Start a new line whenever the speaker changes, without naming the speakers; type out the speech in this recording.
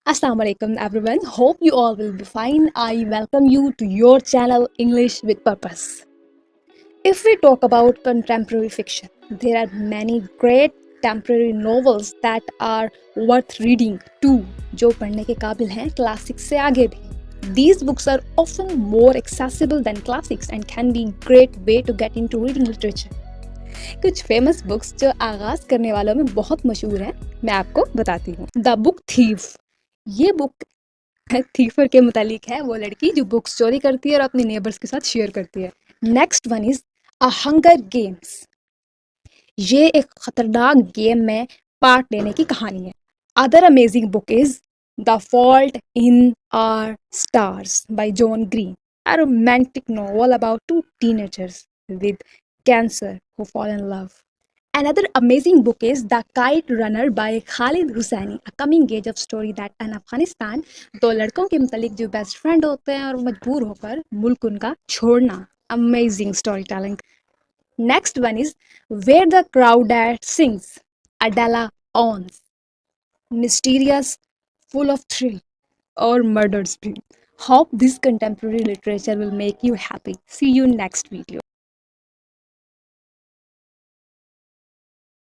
Assalamu alaikum everyone. Hope you all will be fine. I welcome you to your channel English with Purpose. If we talk about contemporary fiction, there are many great contemporary novels that are worth reading too, जो पढ़ने के काबिल हैं classics से आगे भी. These books are often more accessible than classics and can be great way to get into reading literature. कुछ famous books जो आगाज करने वालों में बहुत मशहूर हैं, मैं आपको बताती हूँ. The book thief. ये बुक थीफर के मुतालिक है, वो लड़की जो बुक्स चोरी करती है और अपने नेबर्स के साथ शेयर करती है. Next one is a hunger games. ये एक खतरनाक गेम में पार्ट लेने की कहानी है. Other amazing book is the fault in our stars by John Green, a romantic novel about two teenagers with cancer who fall in love. Another amazing book is The Kite Runner by Khalid Hussaini, a coming age of story that in Afghanistan दो लड़कों के मुतालिक जो best friend होते हैं और मजबूर होकर मुल्क उनका छोड़ना. Amazing storytelling. Next one is Where the Crawdad Sings, Adela Owens. Mysterious, full of thrill or murder spree. Hope this contemporary literature will make you happy. See you next video.